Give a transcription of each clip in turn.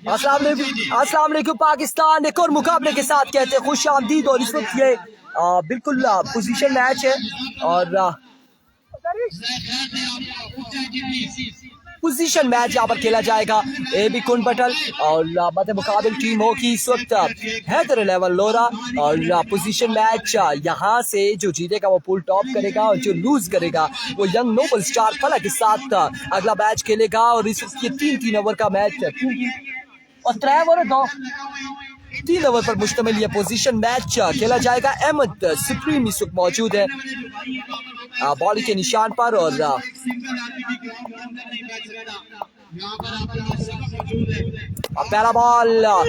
अस्सलाम वालेकुम पाकिस्तान एक और मुकाबले के साथ कहते हैं खुश आमदीद। और इस वक्त ये बिल्कुल पोजीशन मैच है और पोजीशन मैच यहाँ पर खेला जाएगा। ए बी कुन बटल और मुकाबिल टीम होगी इस वक्त हैदर 11 लोरा। और पोजीशन मैच यहाँ से जो जीतेगा वो पूल टॉप करेगा और जो लूज करेगा वो यंग नोबल स्टार फला के साथ अगला मैच खेलेगा। और इस वक्त ये 3 ओवर का मैच है और 3 ओवर 3 ओवर पर मुश्तमिल ये पोजीशन मैच खेला जाएगा। अहमद सुप्रीम इस वक्त मौजूद है बॉलिंग के निशान पर और पहला बॉल और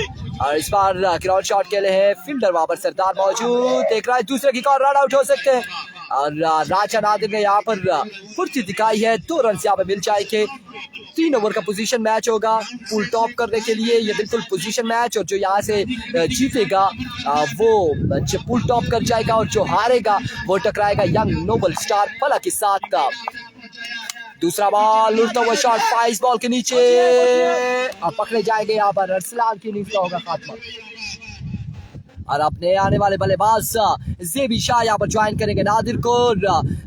इस बार ग्राउंड शॉट के लिए है फील्डर वहां पर सरदार मौजूद। देख रहा है दूसरे की कॉल रन आउट हो सकते हैं और राजा नादिर ने यहाँ पर फुर्ती दिखाई है। 2 रन यहाँ पे मिल जाएंगे। 3 ओवर का पोजीशन मैच होगा फुल टॉप करने के लिए ये बिल्कुल पोजीशन मैच। और जो यहाँ से जीतेगा वो फुल टॉप कर जाएगा और जो हारेगा वो टकराएगा यंग नोबल स्टार फला के साथ। दूसरा बॉल उड़ता हुआ शॉट 5 बॉल के नीचे और पकड़े जाएंगे यहाँ पर अरसलान की नींद का होगा खात्मा। और अपने आने वाले बल्लेबाज जेबी शाह यहाँ पर ज्वाइन करेंगे नादिर को।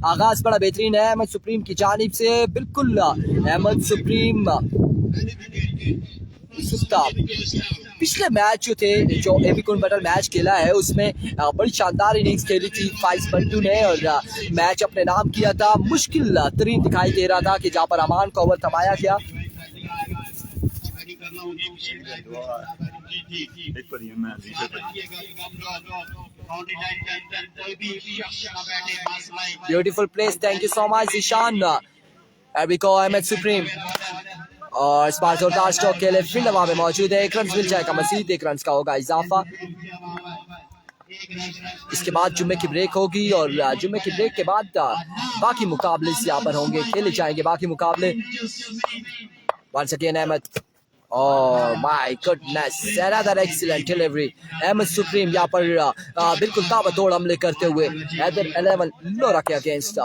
आगाज बड़ा बेहतरीन है अहमद सुप्रीम की जानिब से। बिल्कुल अहमद सुप्रीम पिछले मैच जो थे जो एबी कुन बटल मैच खेला है उसमें बड़ी शानदार इनिंग्स खेली थी 5-2 ने और मैच अपने नाम किया था। मुश्किल तरीन दिखाई दे रहा था कि जहाँ पर अमान को ओवर थमाया गया। Beautiful place thank you so much Ishan. Ahmed supreme और इस बार जोरदार स्ट्रोक के लिए फील्ड वहां पे मौजूद है। 1 रन मिल जाएगा मजीद 1 रन का होगा इजाफा। इसके बाद जुम्मे की ब्रेक होगी और जुम्मे की ब्रेक के बाद बाकी मुकाबले यहाँ पर होंगे खेले जाएंगे बाकी मुकाबले। Once again Ahmed Oh my goodness, another excellent delivery. Ahmed supreme यहाँ पर बिल्कुल ताबड़तोड़ हमले करते हुए हैदर 11 लोरा के अगेंस्ट।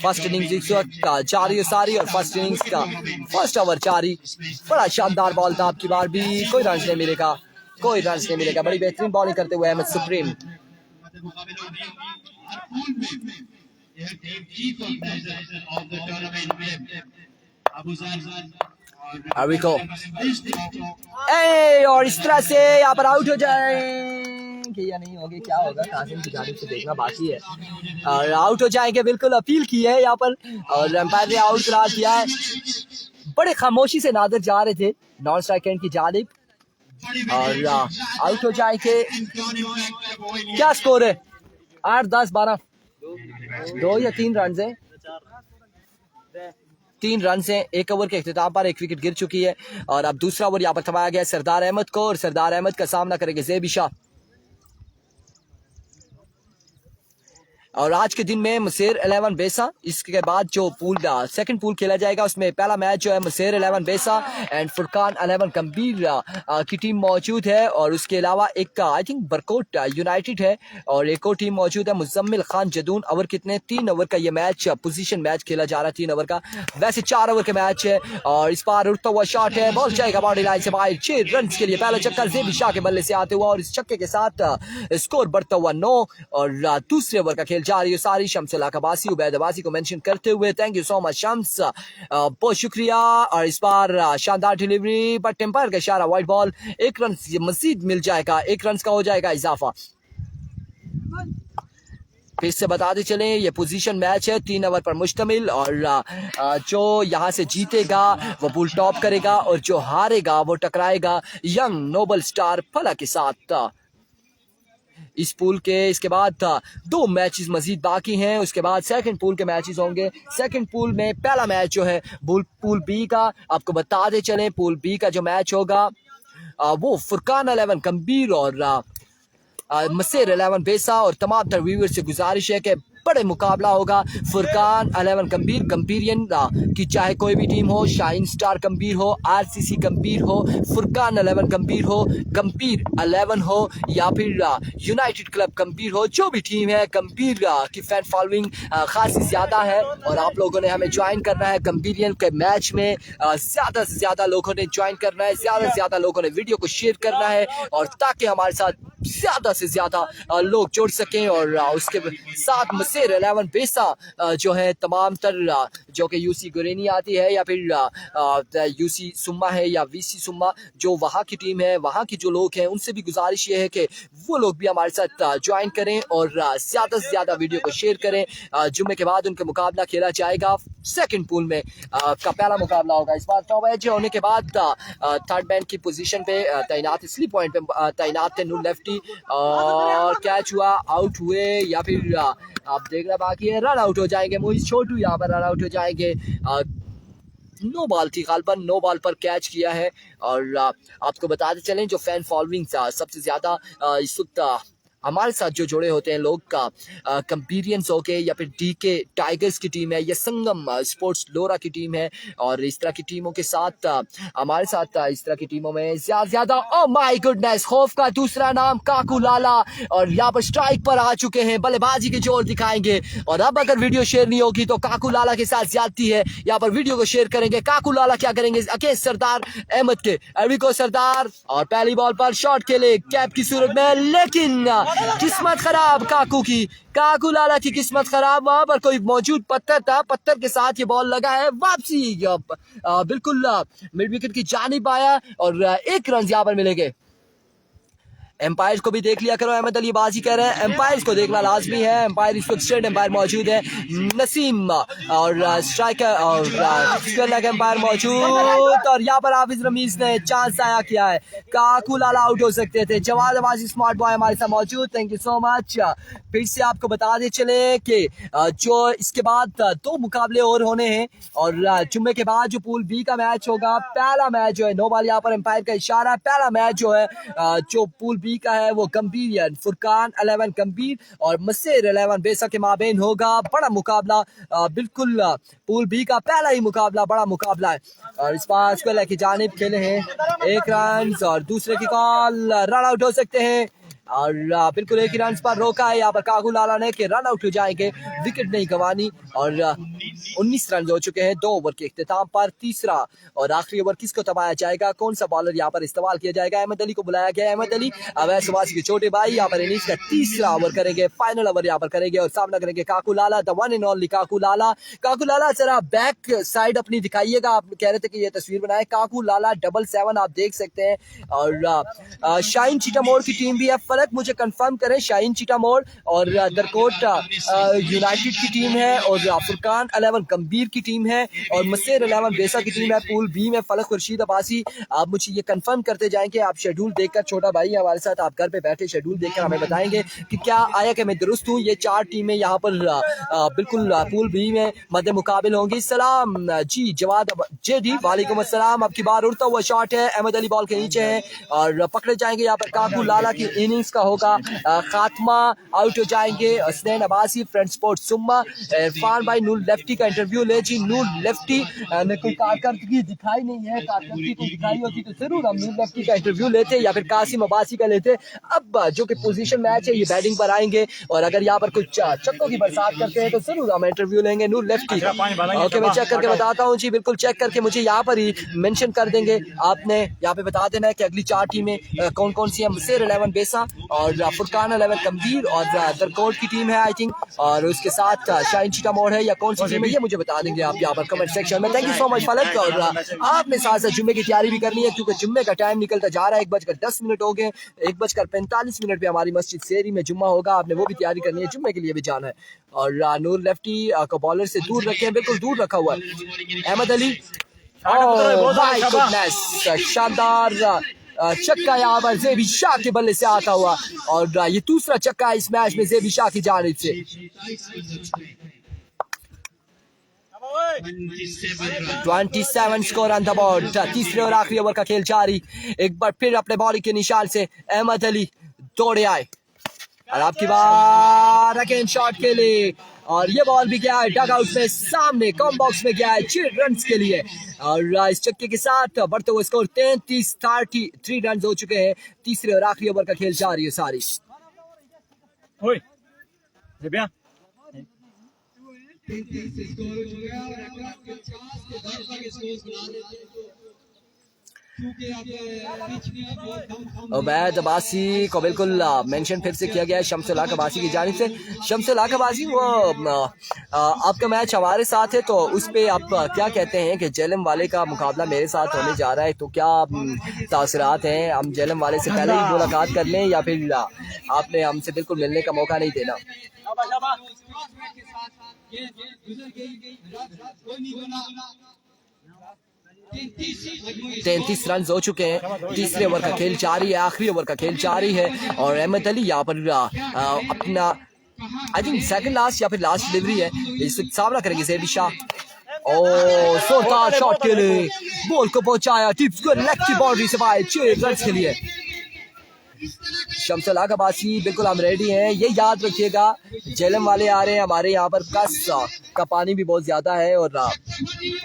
फर्स्ट इनिंग्स इस वक्त जारी सारी और फर्स्ट इनिंग्स का फर्स्ट ओवर जारी। बड़ा शानदार बॉल था आपकी बार भी कोई रन नहीं मिलेगा बड़ी बेहतरीन बॉलिंग करते हुए अहमद सुप्रीम। और इस तरह से यहाँ पर आउट हो जाएंगे या नहीं होंगे क्या होगा कासिम की जानिब से देखना बाकी है। और आउट हो जाएंगे बिल्कुल अपील की है यहाँ पर और एम्पायर ने आउट करार किया है। बड़े खामोशी से नादिर जा रहे थे नॉन स्ट्राइक एंड की जानिब और आउट हो जाएंगे। क्या स्कोर है 8 10 12 2 या 3 रन है 3 रन से 1 ओवर के इख्तिताम पर 1 विकेट गिर चुकी है। और अब दूसरा ओवर यहाँ पर थमाया गया सरदार अहमद को और सरदार अहमद का सामना करेंगे जेबी शाह। और आज के दिन में मुसेर 11 बेसा इसके बाद जो पूल सेकंड पूल खेला जाएगा उसमें पहला मैच जो है मुसेर 11 बेसा एंड फुरकान 11 गंभीर की टीम मौजूद है। और उसके अलावा एक आई थिंक बरकोट यूनाइटेड है और एक और टीम मौजूद है मुजम्मिल खान जदून। ओवर कितने 3 ओवर का ये मैच पोजीशन मैच खेला जा रहा है 3 ओवर का वैसे 4 ओवर के मैच है। और इस बार उड़ता हुआ शॉट है बॉल जाएगा बाउंड्री लाइन से बाहर 6 रन के लिए पहला छक्का जेबी शाह के बल्ले से आते हुआ और इस छक्के के साथ स्कोर बढ़ता हुआ 9। और दूसरे ओवर का खेल जारी सारी शम्स अब्बासी उबैद अब्बासी को मेंशन करते हुए thank you so much Shams बहुत शुक्रिया। और इस बार शानदार डिलीवरी पर टेम्पर का इशारा वाइड बॉल 1 रन मजीद मिल जाएगा 1 रन का हो जाएगा इजाफा। फिर से बताते चले ये पोजीशन मैच है 3 ओवर पर मुश्तमिल और जो यहाँ से जीतेगा वो पूल टॉप करेगा और जो हारेगा वो टकराएगा यंग नोबल स्टार फला के साथ। इस पूल के इसके बाद 2 मैचेस मजीद बाकी हैं उसके बाद सेकंड पूल के मैचेस होंगे। सेकंड पूल में पहला मैच जो है पूल बी का आपको बताते चलें पूल बी का जो मैच होगा वो फुरकान 11 गंभीर और मुसेर 11 बेसा। और तमाम तर व्यूअर्स से गुजारिश है कि बड़े मुकाबला होगा। फुरकान 11 गंभीर, गंभीरियन की चाहे कोई भी टीम हो, शाइन स्टार गंभीर हो, आरसीसी गंभीर हो, फुरकान 11 गंभीर हो, गंभीर 11 हो, या फिर यूनाइटेड क्लब गंभीर हो, जो भी टीम है गंभीर की फैन फॉलोइंग खासी ज्यादा है। और आप लोगों ने हमें ज्वाइन करना है गंभीरियन के मैच में, ज्यादा से ज्यादा लोगों ने ज्वाइन करना है, ज्यादा से ज्यादा लोगों ने वीडियो को शेयर करना है, और ताकि हमारे साथ ज्यादा से ज्यादा लोग जुड़ सकें। और उसके साथ मसेर 11 बेसा जो है तमाम तर जो कि यूसी गुरेनी आती है, या फिर यूसी सुम्मा है, या वीसी सुम्मा, जो वहाँ की टीम है, वहाँ की जो लोग हैं, उनसे भी गुजारिश ये है कि वो लोग भी हमारे साथ ज्वाइन करें और ज्यादा से ज्यादा वीडियो को शेयर करें। जुम्मे के बाद उनका मुकाबला खेला जाएगा सेकंड पूल में, का पहला मुकाबला होगा। इस बार 9 बजे होने के बाद थर्ड मैन की पोजीशन पे तैनात, स्लिप पॉइंट पे तैनात थे नूर लेफ्टी, और कैच हुआ, आउट हुए, या फिर आप देखना बाकी है, रन आउट हो जाएंगे। मोहित छोटू यहाँ पर रन आउट हो जाएंगे। नो बॉल थी, गालबन नो बॉल पर कैच किया है। और आपको बताते चलें जो फैन फॉलोइंग सबसे ज्यादा इस वक्त हमारे साथ जो जुड़े होते हैं लोग का कंपीरियंस हो के, या फिर डीके टाइगर्स की टीम है, या संगम स्पोर्ट्स लोरा की टीम है, और इस तरह की टीमों के साथ हमारे साथ इस तरह की टीमों में ज्यादा ओ माय गुडनेस, खौफ का दूसरा नाम काकू लाला, और यहाँ पर स्ट्राइक पर आ चुके हैं, बल्लेबाजी के जोर दिखाएंगे। और अब अगर वीडियो शेयर नहीं होगी तो काकू लाला के साथ ज्यादती है, यहाँ पर वीडियो को शेयर करेंगे। काकू लाला क्या करेंगे अगेंस्ट सरदार अहमद के, एरिको सरदार, और पहली बॉल पर शॉट खेले कैप की सूरत में, लेकिन किस्मत खराब काकू की, काकू लाला की किस्मत खराब। वहां पर कोई मौजूद पत्थर था, पत्थर के साथ ये बॉल लगा है, वापसी बिल्कुल मिड विकेट की जानिब आया, और 1 रन यहाँ पर मिलेंगे। एम्पायर्स को भी देख लिया करो, अहमद अली बाजी कह रहे हैं, एम्पायर्स को देखना लाजमी है। एम्पायर इस वक्त स्टेट एम्पायर मौजूद है, नसीम और स्ट्राइकर और स्पिनर एम्पायर मौजूद, और यहाँ पर हाफिज रमीज ने चांस आया किया है, काकू लाला आउट हो सकते थे। जवाद अबाजी स्मार्ट बॉय हमारे साथ मौजूद, थैंक यू सो मच। फिर से आपको बता दे चले कि जो इसके बाद 2 मुकाबले और होने हैं, और जुम्मे के बाद जो पूल बी का मैच होगा, पहला मैच जो है, नो बॉल यहाँ पर एम्पायर का इशारा, पहला मैच जो है जो पूल बी का है वो गंभीर फुरकान 11 गंभीर और मसेर 11 बेसा के माबेन होगा। बड़ा मुकाबला, बिल्कुल पूल बी का पहला ही मुकाबला बड़ा मुकाबला है। और इस बार स्क्वायर की जानिब खेले हैं 1 रन, और दूसरे की कॉल, रन आउट हो सकते हैं, और बिल्कुल 1 ही रन पर रोका है यहाँ पर काकू लाला ने कि रन आउट हो जाएंगे, विकेट नहीं गंवानी। और 19 रन हो चुके हैं 2 ओवर के इख्तिताम पर। तीसरा और आखिरी ओवर किसको दबाया जाएगा, कौन सा बॉलर यहाँ पर इस्तेमाल किया जाएगा, अहमद अली को बुलाया गया। अहमद अली अवैध सुबासी के छोटे भाई यहाँ पर इनिंग्स का तीसरा ओवर करेंगे, फाइनल ओवर यहाँ पर करेंगे, और सामना करेंगे काकू लाला, द वन एंड ओनली काकू लाला। काकू लाला जरा बैक साइड अपनी दिखाइएगा, आप कह रहे थे कि ये तस्वीर बनाए, काकू लाला 777 आप देख सकते हैं। और शाइन चीटामोर की टीम भी है, फर्क मुझे कंफर्म करें, शाइन चीटामोर और दरकोट यूनाइटेड की टीम है, और फुरकान 11 गंभीर की टीम है, और मसेर 11 बेसा की टीम है। पूल बी में फलक खुर्शीद अब्बासी, आप मुझे ये कंफर्म करते जाएंगे, आप शेड्यूल देखकर, छोटा भाई हमारे साथ, आप घर पे बैठे शेड्यूल देखकर हमें बताएंगे कि क्या आया कि मैं दुरुस्त हूँ। ये 4 टीमें यहाँ पर बिल्कुल पूल बी में मध्य मुकाबिल होंगी। सलाम जी जवाद जेडी, वालेकुम अस्सलाम। अब की बार उड़ता हुआ शॉट है, अहमद अली बॉल के नीचे है और पकड़े जाएंगे यहाँ पर काकू लाला की इनिंग्स का होगा खात्मा, आउट हो जाएंगे हसनैन अब्बासी, फ्रेंड स्पोर्ट सुम्मा। इरफान भाई नूर लेफ्टी का इंटरव्यू ले जी, नूर लेफ्टी ने कोई कारकर्दगी दिखाई नहीं है, कारकर्दगी को दिखाई होती तो जरूर हम नूर लेफ्टी का इंटरव्यू लेते या फिर कासिम अब्बासी का लेते। अब जो कि पोजीशन मैच है, ये बैटिंग पर आएंगे और अगर यहाँ पर कुछ चक्कों की बरसात करते हैं तो जरूर हम इंटरव्यू लेंगे नूर लेफ्टी। ओके, मैं चेक करके बताता हूँ जी, बिल्कुल चेक करके मुझे यहाँ पर ही मेंशन कर देंगे। आपने यहाँ पे बता देना है कि अगली 4 टीमें कौन कौन सी है। मसेर 11 बेसा और फुरकान 11 गंभीर और दरकोट की टीम है आई थिंक, और उसके साथ शाइन चीटामोर है या कौन सी टीम है ये मुझे बता देंगे आप यहाँ पर कमेंट सेक्शन में। थैंक यू सो मच फलक। और आपने साथ साथ जुम्मे की तैयारी भी करनी है क्योंकि जुम्मे का टाइम निकलता जा रहा है, 1:10 हो गए, 1:45 पे हमारी मस्जिद सेरी में जुम्मा होगा, आपने वो भी तैयारी करनी है, जुम्मे के लिए भी जाना है। और नूर लेफ्टी को बॉलर से दूर रखे हैं, बिल्कुल दूर रखा हुआ है अहमद अली। माय गुडनेस, शानदार चक्का यहाँ पर ज़ेबी शाह के बल्ले से आता हुआ और ये दूसरा चक्का इस मैच में ज़ेबी शाह की जानिब से। 27 स्कोर ऑन द बोर्ड। तीसरे और आखिरी ओवर का खेल जारी। एक बार फिर अपने बॉलिंग के निशान से अहमद अली दौड़े आए। और आपकी बार अगेन शॉट के लिए, और ये बॉल भी गया है डग आउट में सामने कम बॉक्स में गया है 6 रन के लिए। और इस चक्के के साथ बढ़ते हुए स्कोर 33 रन हो चुके हैं। तीसरे और आखिरी ओवर का खेल जारी है सारी। उबैद अब्बासी को बिल्कुल मेंशन फिर से किया गया है शम्सुल हक अब्बासी की जानिब से। शम्सुल हक अब्बासी वो आपका मैच हमारे साथ है, तो उस पर आप क्या कहते हैं कि जेलम वाले का मुकाबला मेरे साथ होने जा रहा है, तो क्या तासरात हैं? हम जेलम वाले से पहले ही मुलाकात कर लें या फिर आपने हमसे बिल्कुल मिलने का मौका नहीं देना? 33 रन हो चुके हैं। तीसरे ओवर का खेल जारी है, आखिरी ओवर का खेल जारी है, और अहमद अली यहाँ पर अपना आई थिंक सेकंड लास्ट या फिर लास्ट डिलीवरी है, इससे सामना करेंगे ज़ेबी शाह। और जोरदार शॉट के लिए बॉल को पहुंचाया, टिप्स को लेग की बाउंड्री से बाहर 6 रन के लिए। शम्सुल हक अब्बासी बिल्कुल हम रेडी हैं। ये याद रखिएगा जेलम वाले आ रहे हैं, हमारे यहाँ पर कस का पानी भी बहुत ज्यादा है, और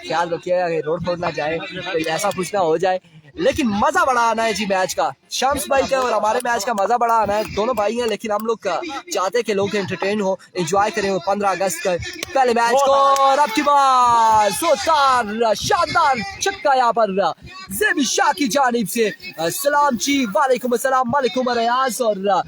ख्याल रखिएगा रोड फोड़ ना जाए, तो ऐसा कुछ ना हो जाए। लेकिन मजा बड़ा आना है जी मैच का। शम्स भाई का और हमारे मैच का मजा बड़ा आना है, दोनों भाई हैं, लेकिन हम लोग चाहते हैं कि लोग एंटरटेन हो, एंजॉय करें। 15 अगस्त का पहले मैच को, और अब की बार जोरदार शानदार छक्का यहाँ पर ज़ेबी शाह की जानिब से। सलाम जी, वालेकुम अस्सलाम, वालेकुम रियाज। और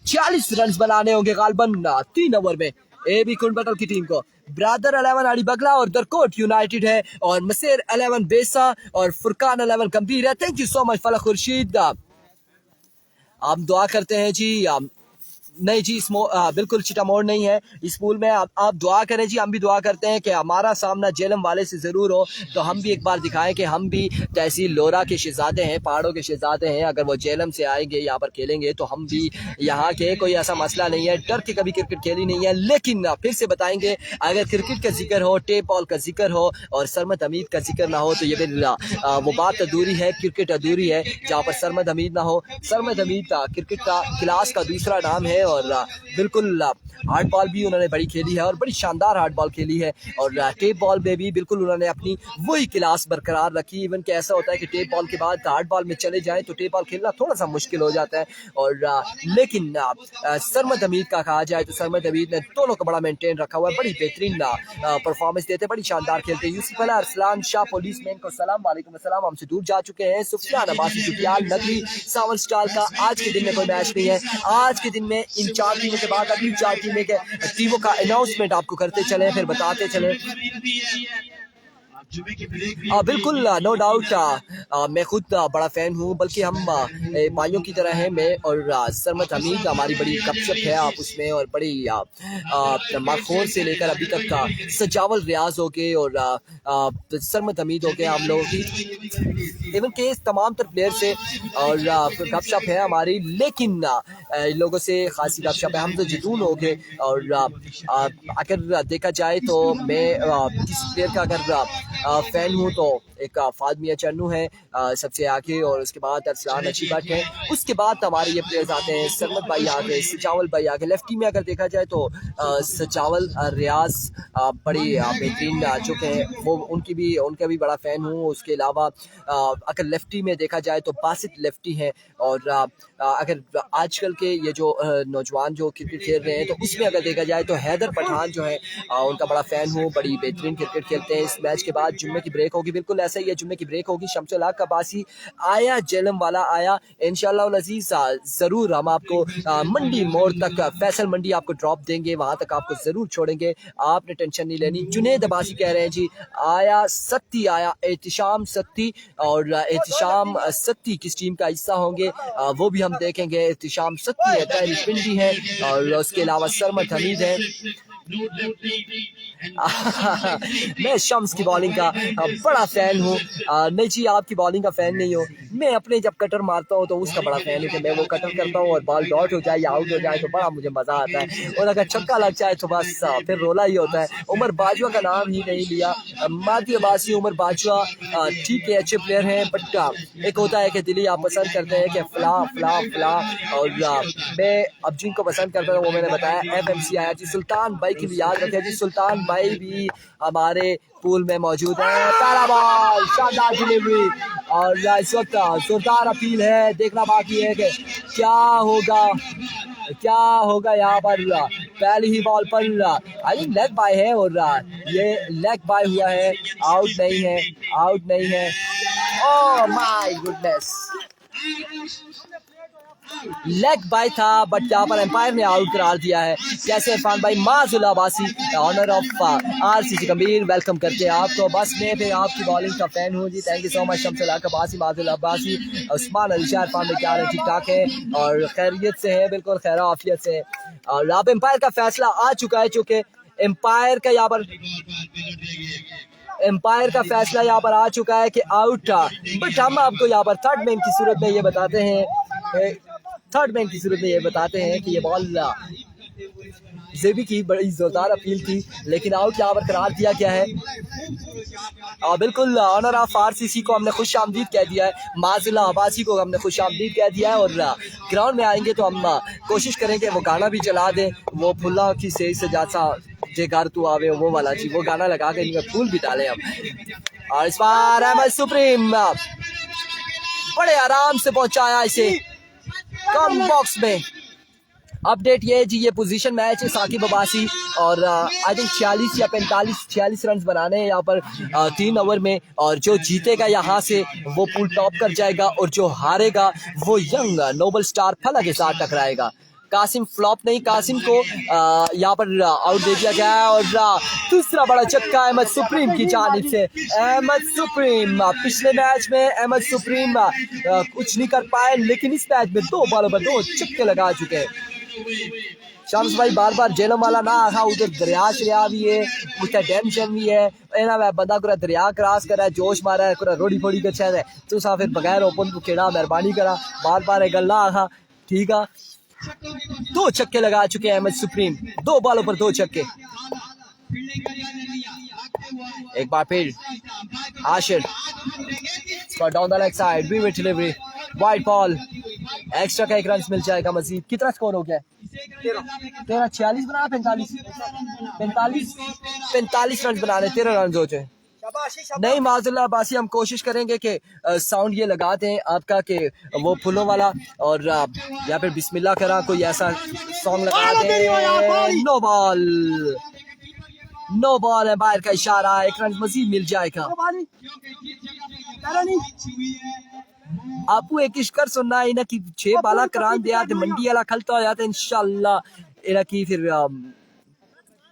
40 रन बनाने होंगे गालबन 3 ओवर में ए बी कुंडबटल की टीम को। ब्रादर 11 अली बगला और दरकोट यूनाइटेड है, और मसेर 11 बेसा और फुरकान 11 गंभीर है। थैंक यू सो मच फलक खुर्शीद। हम दुआ करते हैं जी, नहीं जी बिल्कुल चिटा मोड़ नहीं है इस पूल में। आप दुआ करें जी, हम भी दुआ करते हैं कि हमारा सामना जेलम वाले से ज़रूर हो, तो हम भी एक बार दिखाएं कि हम भी तहसील लोरा के शहजादे हैं, पहाड़ों के शहजादे हैं। अगर वो जेलम से आएंगे यहाँ पर खेलेंगे तो हम भी यहाँ के, कोई ऐसा मसला नहीं है, डर के कभी क्रिकेट खेली नहीं है। लेकिन फिर से बताएंगे, अगर क्रिकेट का जिक्र हो, टेप बॉल का जिक्र हो और सरमद हमीद का जिक्र ना हो, तो ये फिर वो बात अधूरी है, क्रिकेट अधूरी है। जहाँ पर सरमद हमीद ना हो, सरमद हमीद का क्रिकेट का क्लास का दूसरा नाम है, और बिल्कुल हार्ड बॉल भी उन्होंने बड़ी खेली है और बड़ी शानदार हार्ड बॉल खेली है, और टेप बॉल में भी बिल्कुल उन्होंने अपनी वही क्लास बरकरार रखी। इवन कि ऐसा होता है कि टेप बॉल के बाद हार्ड बॉल में चले जाएं तो टेप बॉल खेलना थोड़ा सा मुश्किल हो जाता है। और लेकिन सरमद हमीद का कहा जाए तो सरमद हमीद ने दोनों को बड़ा मेंटेन रखा हुआ है, बड़ी बेहतरीन परफॉर्मेंस देते, बड़ी शानदार खेलते। यूसुफ अला अरसलान शाह पुलिसमैन को सलाम, वालेकुम अस्सलाम, हमसे दूर जा चुके हैं। सुफियान अब्बासी जुटियाल नगरी सावन स्टार का आज के दिन में कोई मैच नहीं है। आज के दिन में इन 4 टीमों के बाद अगली 4 टीमों का अनाउंसमेंट आपको करते चले, फिर बताते चले। बिल्कुल नो डाउट, मैं खुद बड़ा फ़ैन हूँ, बल्कि हम भाइयों की तरह हैं। मैं और सरमद हमीद, हमारी बड़ी गपशप है आप उसमें, और बड़ी माखोर से लेकर अभी तक का सजावल रियाज हो के और सरमद हमीद हो के हम लोगों की, इवन के तमाम तर प्लेयर से और गपशप है हमारी। लेकिन लोगों से खासी गपशप है, हम तो जतून हो गए। और अगर देखा जाए तो मैं किसी प्लेयर का अगर फैन हूँ तो एक फाद मियां चन्नू है सबसे आगे, और उसके बाद अरसलान अच्छी बात है, उसके बाद हमारे ये प्लेयर्स आते हैं, सरमद भाई आगे, सजावल भाई आगे। लेफ्टी में अगर देखा जाए तो सजावल रियाज बड़ी बेहतरीन चुके हैं, वो उनका भी बड़ा फ़ैन हूँ। उसके अलावा अगर लेफ्टी में देखा जाए तो बासित लेफ्टी हैं, और अगर आजकल के ये जो नौजवान जो क्रिकेट खेल रहे हैं तो उसमें अगर देखा जाए तो हैदर पठान जो है उनका बड़ा फ़ैन हूँ, बड़ी बेहतरीन क्रिकेट खेलते हैं। इस मैच के बाद जुम्मे की ब्रेक होगी, बिल्कुल ऐसा ही है, जुम्मे की ब्रेक होगी। शम्सुल हक अब्बासी आया, जेलम वाला आया, इंशाल्लाह अज़ीज़ ज़रूर हम आपको मंडी मोड़ तक, फैसल मंडी आपको ड्रॉप देंगे, वहाँ तक आपको ज़रूर छोड़ेंगे, आपने टेंशन नहीं लेनी। जुनेद अब्बासी कह रहे हैं जी आया सत्ती, आया एहतिशाम सत्ती, और एहतिशाम सत्ती किस टीम का हिस्सा होंगे वो भी हम देखेंगे। एहतिशाम सत्ती है, तहरी पिंडी है, और उसके अलावा सरमद हमीद है। मैं शम्स की बॉलिंग का बड़ा फैन हूँ। नहीं जी, आपकी बॉलिंग का फैन नहीं हो, मैं अपने जब कटर मारता हूँ तो उसका बड़ा फैन हूँ कि मैं वो कटर करता हूँ और बॉल डॉट हो जाए या आउट हो जाए तो बड़ा मुझे मज़ा आता है, और अगर छक्का लग जाए तो बस फिर रोला ही होता है। उमर बाजवा का नाम ही नहीं लिया, मादी अब्बासी, उमर बाजवा ठीक है, अच्छे प्लेयर हैं, बट एक होता है कि दिली आप पसंद करते हैं कि फला फला फला, और मैं अब जिनको पसंद करता हूँ वो मैंने बताया FMC आया जी। सुल्तान भाई की भी याद रखें जी, सुल्तान भाई भी हमारे पूल में मौजूद है। पहला बॉल, शानदार डिलीवरी, और इस वक्त जोरदार अपील है, देखना बाकी है कि क्या होगा यहाँ पर। पहली ही बॉल पर आई थिंक लेग बाय है, और ये लेग बाय हुआ है, आउट नहीं है। Oh my goodness, leg bye था बट यहाँ पर एम्पायर ने आउट करार दिया है। कैसे इरफान भाई, Majul Abbasi, honour of RCC Kabir, welcome करते हैं आपको। बस मैं फिर आपकी बॉलिंग का फैन हूँ जी, thank you so much. Shams Abbasi, Majul Abbasi, Usman Ali Shah, Irfan भाई क्या है, ठीक ठाक है और खैरियत से है, बिल्कुल खैर आफियत से। और अब एम्पायर का फैसला आ चुका है, चूंकि एम्पायर का फैसला यहाँ पर आ चुका है कि आउट था, बट हम आपको यहाँ पर थर्ड मैन की सूरत में ये बताते हैं कि ये बॉल जेबी की बड़ी जोरदार अपील थी, लेकिन आउट यहाँ पर करार दिया गया है। बिल्कुल ऑनर ऑफ RCC को हमने खुश आमदीद कह दिया है, माजिला अब्बासी को हमने खुश आमदीद कह दिया है, और ग्राउंड में आएंगे तो हम कोशिश करेंगे वो गाना भी चला दें, वो फुल्ला की सही से जैसा जे घर तू आवे वो वाला जी, वो गाना लगा के इनमें फूल भी डाले हम। और इस बार अहमद सुप्रीम बड़े आराम से पहुंचाया इसे कम बॉक्स में। अपडेट ये जी, ये पोजीशन मैच है, साकिब अब्बासी और आई थिंक 46 रन बनाने हैं यहाँ पर 3 ओवर में, और जो जीतेगा यहाँ से वो पूल टॉप कर जाएगा, और जो हारेगा वो यंग नोबल स्टार फला के साथ टकराएगा। कासिम फ्लॉप नहीं, कासिम को यहाँ पर आउट दे दिया गया है, और दूसरा बड़ा छक्का अहमद सुप्रीम की जानिब से। अहमद सुप्रीम पिछले मैच में अहमद सुप्रीम कुछ नहीं कर पाए, लेकिन इस मैच में 2 बॉलों पर 2 छक्के लगा चुके हैं। शम्स भाई बार बार जेलों वाला ना आखा, उधर दरिया चलिया भी है, उसका टेंशन भी है, एना बंदा पूरा दरिया क्रॉस करा है, जोश मारा है, पूरा रोड़ी फोड़ी कर है, तो फिर बगैर ओपन को खेड़ा, मेहरबानी करा, बार बार गल ना आखा, ठीक है। 2 छक्के लगा चुके हैं अहमद सुप्रीम, 2 बॉलों पर 2 छक्के। एक बार फिर Ashir down the leg side, वी विद डिलीवरी, वाइड बॉल, एक्स्ट्रा का 1 रन मिल जाएगा मजीद। कितना स्कोर हो गया? 13 46 बना, 45 रन बनाने, 13 रन हो जाए। नहीं माज़िल्ला अब्बासी, हम कोशिश करेंगे कि साउंड ये लगा दें आपका कि वो फुलों वाला, और या फिर बिस्मिल्लाह करा कोई ऐसा सॉन्ग लगा दें। नो बॉल है, बाहर का इशारा, 1 रन मजीद मिल जाएगा। आपको एक इश्कर सुनना है इना की 6 बाला करान दिया तो मंडी वाला खलता हो जाता है इंशाल्लाह, इना की फिर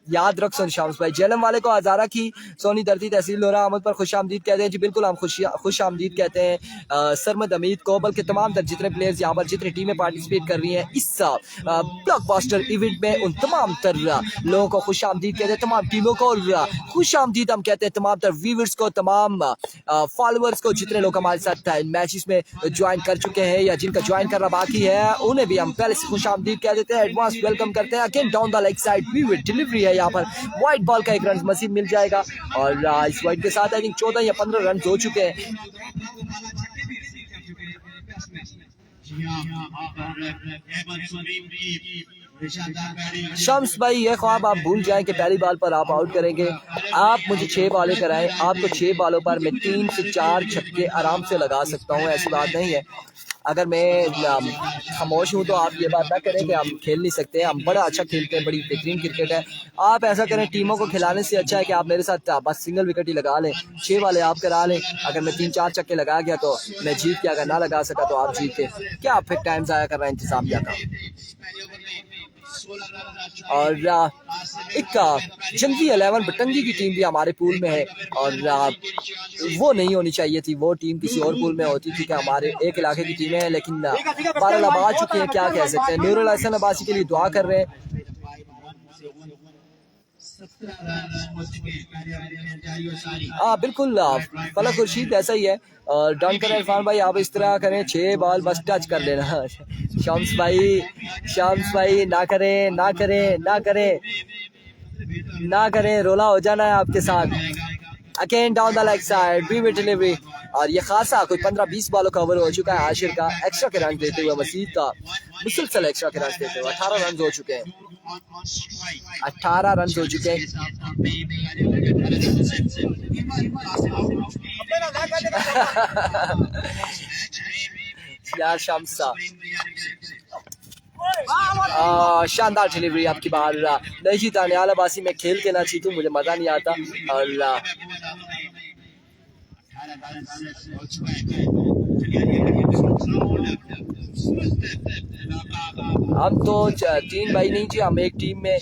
याद रख सुन शाम्स भाई। जेलम वाले को हजारा की सोनी दर्दी तहसील लोरा अहमद पर खुश आमदीद कहते हैं जी, बिल्कुल हम खुश आमदीद कहते हैं सरमद अमीद को, बल्कि तमाम तर जितने प्लेयर्स यहाँ पर जितनी टीमें पार्टिसिपेट कर रही हैं इस ब्लॉकबस्टर इवेंट में, उन तमाम तर लोगों को खुश आमदीद कहते हैं, तमाम टीमों को, और खुश आमदीद हम कहते हैं तमाम तर व्यूवर्स को, तमाम फॉलोअर्स को, जितने लोग हमारे साथ मैचेस में ज्वाइन कर चुके हैं या जिनका ज्वाइन करना बाकी है, उन्हें भी हम पहले से खुश आमदीद कह देते हैं, एडवांस वेलकम करते हैं। Again down the leg side, वी विद डिलीवरी है, यहाँ पर वाइट बॉल का 1 रन मजीद मिल जाएगा, और इस वाइट के साथ आई थिंक 14 या 15 रन हो चुके हैं। शम्स भाई ये ख्वाब आप भूल जाएं कि पहली बॉल पर आप आउट करेंगे। आप मुझे 6 बॉलें कराएं, आपको 6 बॉलों पर मैं 3 से 4 छक्के आराम से लगा सकता हूं, ऐसी बात नहीं है। अगर मैं खामोश हूँ तो आप ये बात ना करें कि हम खेल नहीं सकते, हम बड़ा अच्छा खेलते हैं, बड़ी बेहतरीन क्रिकेट है। आप ऐसा करें, टीमों को खिलाने से अच्छा है कि आप मेरे साथ बस सिंगल विकेट ही लगा लें, 6 वाले आप करा लें। अगर मैं 3-4 छक्के लगा गया तो मैं जीत गया, अगर ना लगा सका तो आप जीते। क्या आप फिर टाइम ज़ाया कर रहे हैं इंतजामिया का। और एक जंगी 11 बटंगी की टीम भी हमारे पूल में है, और वो नहीं होनी चाहिए थी, वो टीम किसी और पूल में होती थी कि हमारे एक इलाके की टीमें हैं, लेकिन 12 अब आ चुकी हैं, क्या कह सकते हैं। नूरुल हसन अब्बासी के लिए दुआ कर रहे हैं। बिल्कुल फलक खुर्शीद ऐसा ही है। और डन करें इरफान भाई, आप इस तरह करें 6 बॉल बस टच कर लेना। शम्स भाई ना करें ना करें ना करें ना करें, रोला हो जाना है आपके साथ। Again down the leg side vivid delivery, और ये खासा कोई 15-20 बॉलों का ओवर हो चुका है आशिर का। एक्स्ट्रा के रन देते हुए मसीद का मुसलसल एक्स्ट्रा के रन देते हुए 18 रन हो चुके हैं। 18 रन हो चुके हैं। यार शम्सा शानदार डिलीवरी आपकी बाहर नहीं जीता। न्याल अब्बासी में खेल के ना जीतूं, मुझे मजा नहीं आता। और हम तो 3 भाई नहीं जी, हम एक टीम में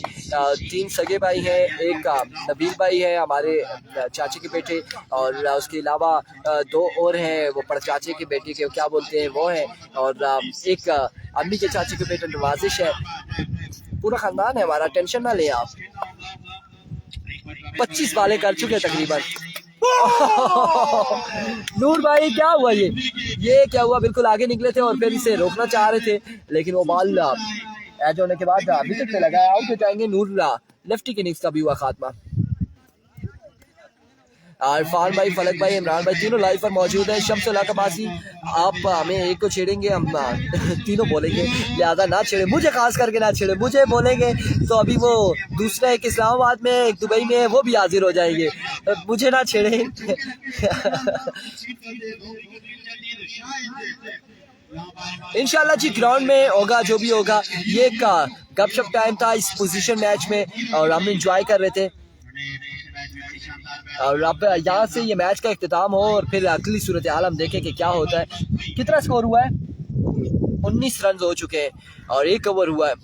3 सगे भाई हैं। एक नबील भाई है हमारे चाचे के बेटे, और उसके अलावा 2 और हैं, वो पड़चाचे के बेटे के क्या बोलते हैं वो हैं, और एक अम्मी के चाचे के बेटे नवाजिश है। पूरा खानदान है हमारा, टेंशन ना ले आप। 25 बालें कर चुके तकरीबन। नूर भाई क्या हुआ, ये क्या हुआ? बिल्कुल आगे निकले थे और फिर इसे रोकना चाह रहे थे, लेकिन वो बॉल एज होने के बाद विकेट पे लगा, आउट हो जाएंगे। नूर लेफ्टी के इनिंग्स का भी हुआ खात्मा। इरफान भाई, फलक भाई, इमरान भाई तीनों लाइव पर मौजूद हैं। शम्स कबासी, आप हमें एक को छेड़ेंगे, हम तीनों बोलेंगे, लिहाजा ना छेड़े, मुझे खास करके ना छेड़े। मुझे बोलेंगे तो अभी वो दूसरा एक इस्लामाबाद में, एक दुबई में, वो भी हाजिर हो जाएंगे, मुझे ना छेड़े। इंशाल्लाह जी ग्राउंड में होगा जो भी होगा। ये गपशप टाइम था इस पोजीशन मैच में, और हम इंजॉय कर रहे थे। और अब यहाँ से ये मैच का इख्तिताम हो और फिर अगली सूरत हाल हम देखें कि क्या होता है। कितना स्कोर हुआ है? 19 रन हो चुके हैं और 1 ओवर हुआ है।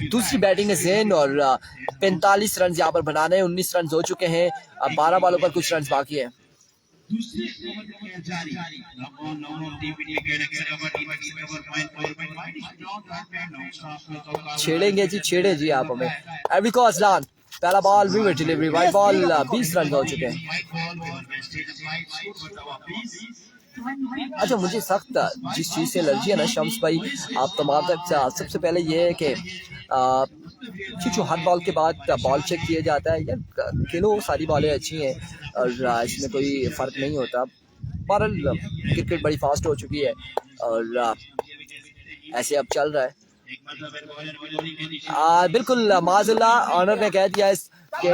दूसरी बैटिंग है ज़ेन, और 45 रन यहाँ पर बनाने हैं। 19 रन हो चुके हैं, अब 12 बॉलों पर कुछ रन बाकी है। छेड़ेंगे जी, छेड़े जी आप हमें। एवरी को असलान, पहला ball wicket delivery, wide ball, 20 run हो चुके हैं। अच्छा, मुझे सख्त जिस चीज़ से एलर्जी है ना शम्स भाई, आप तमाम तक सबसे पहले ये है कि जो हर बॉल के बाद बॉल चेक किया जाता है। यार खेलो, सारी बॉलें अच्छी हैं और इसमें कोई फ़र्क नहीं होता। बहरहाल क्रिकेट बड़ी फास्ट हो चुकी है और ऐसे अब चल रहा है। बिल्कुल माज़ल्ला ऑनर ने कह दिया कि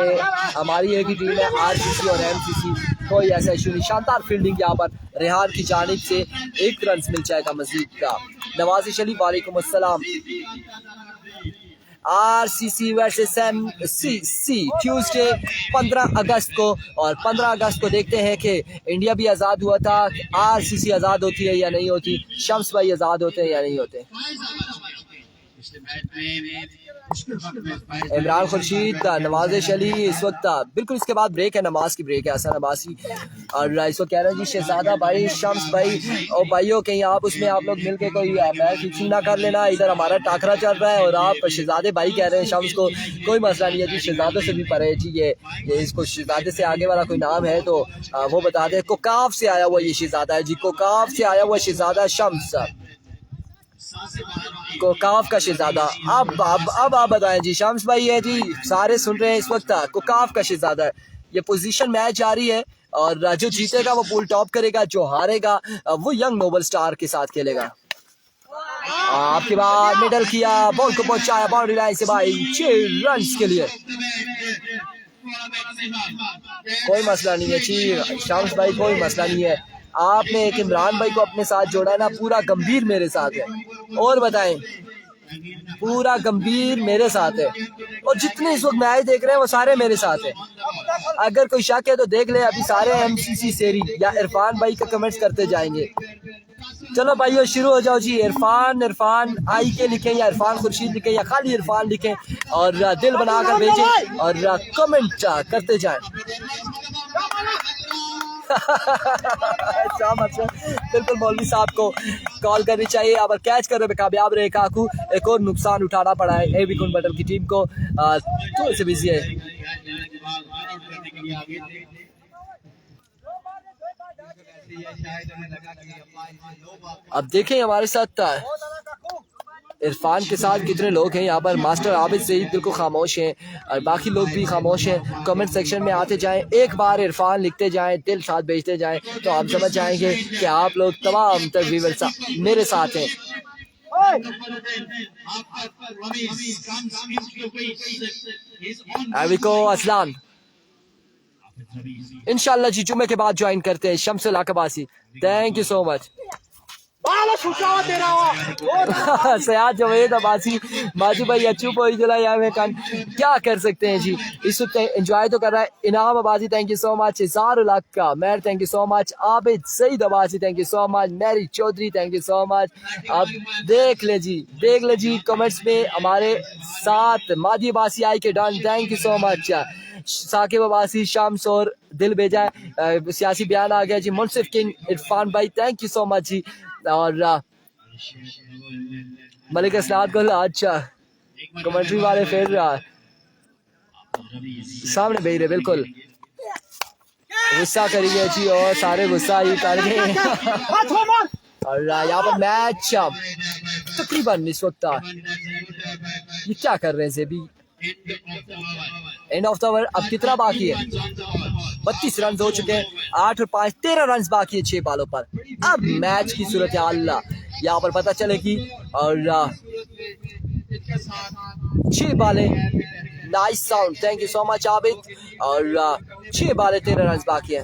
हमारी एक ही टीम है, आरसीसी और एमसीसी, कोई ऐसा इशू नहीं। शानदार फील्डिंग यहाँ पर रेहान की जानिब से, 1 रन मिल जाएगा मजीद का। नवाज़िश अली, वालेकुम अस्सलाम। आरसीसी वर्सेस एमसीसी ट्यूसडे 15 अगस्त को, और 15 अगस्त को देखते हैं कि इंडिया भी आज़ाद हुआ था, आरसीसी आज़ाद होती है या नहीं होती, शम्स भाई आज़ाद होते हैं या नहीं होते। इमरान खुर्शीद, नवाजिश अली इस वक्त बिल्कुल इसके बाद ब्रेक है, नमाज की ब्रेक है। हसन अब्बासी और इसको कह रहे हैं जी शहजादा भाई, शम्स भाई और भाइयों कहीं आप उसमें आप लोग मिलके कोई मैच फिक्सिंग ना कर लेना। इधर हमारा टाकरा चल रहा है और आप शहजादे भाई कह रहे हैं शम्स को। कोई मसला नहीं है जी, शहजादों से भी परे जी। ये इसको शहजादे से आगे वाला कोई नाम है तो वो बता दें। कोकाफ से आया हुआ ये शहजादा है जी, कोकाफ से आया हुआ शहजादा शम्स, कोकाफ का शहजादा। अब आप बताएं जी, शम्स भाई है जी, सारे सुन रहे हैं इस वक्त, कोकाफ का शहजादा है। ये पोजीशन मैच जारी है और जो जीतेगा वो पूल टॉप करेगा, जो हारेगा वो यंग नोबल स्टार के साथ खेलेगा। आपके बाद मिडल किया, बॉल को पहुंचाया बाउंड्री लाइन से भाई 6 रन के लिए। कोई मसला नहीं है जी शम्स भाई, कोई मसला नहीं है। आपने एक इमरान भाई को अपने साथ जोड़ा है ना, पूरा गंभीर मेरे साथ है। और बताएं, पूरा गंभीर मेरे साथ है और जितने इस वक्त मैच देख रहे हैं वो सारे मेरे साथ है। अगर कोई शक है तो देख ले, अभी सारे एमसीसी सेरी या इरफान भाई का कमेंट्स करते जाएंगे। चलो भाइयों शुरू हो जाओ जी। इरफान आई के लिखें या इरफान खुर्शीद लिखें या खाली इरफान लिखें और दिल बनाकर भेजें और कमेंट करते जाएं। शाम अफसर बिल्कुल मौलवी साहब को कॉल करनी चाहिए। अब कैच करने में कामयाब रहे काकू, एक और नुकसान उठाना पड़ा है एबी कुनबटल की टीम को, थोड़े से बिजी है। अब देखें हमारे साथ इरफान के साथ कितने लोग हैं यहाँ पर। मास्टर आबिद सईद बिल्कुल खामोश हैं और बाकी लोग भी खामोश हैं। कमेंट सेक्शन में आते जाएं, एक बार इरफान लिखते जाएं, दिल साथ भेजते जाएं, तो आप समझ जाएंगे कि आप लोग तमाम व्यूअर्स मेरे साथ हैं। असलान इंशाल्लाह जी जुम्मे के बाद ज्वाइन करते हैं। Shamsul Akbasi, thank you so much. Sayad Javed Abbasi Maji भाई अच्छू पोई में क्या कर सकते हैं जी, इस वक्त एंजॉय तो कर रहा है। Inam Abbasi thank you so much. Izhar ul Haq का मैर thank you so much. Abid Saeed Abbasi thank you so much. Mary Chaudhary thank you so much. अब देख ले जी कमेंट्स में हमारे साथ मादी अब्बासी आई के डन, thank you so much. Saqib Abbasi Shams और दिल भेजा है, सियासी बयान आ गया जी। मुनसिफ किंग इरफान भाई थैंक यू सो मच जी। और मलिक असनाद को अच्छा कमेंट्री वाले फिर सामने भेज रहे, बिल्कुल गुस्सा करेंगे जी और सारे गुस्सा ही कर गए। और यहाँ पर मैच तकरीबन इस वक्त ये क्या कर रहे हैं SEBI, end of the over. अब कितना बाकी है? 32 रन हो चुके हैं, 8 और 5 13 रन बाकी है 6 बालों पर। अब मैच की सूरत हाल यहाँ पर पता चलेगी। और 6 बाले, nice sound, thank you so much Abid. और 6 बाले 13 रन बाकी है।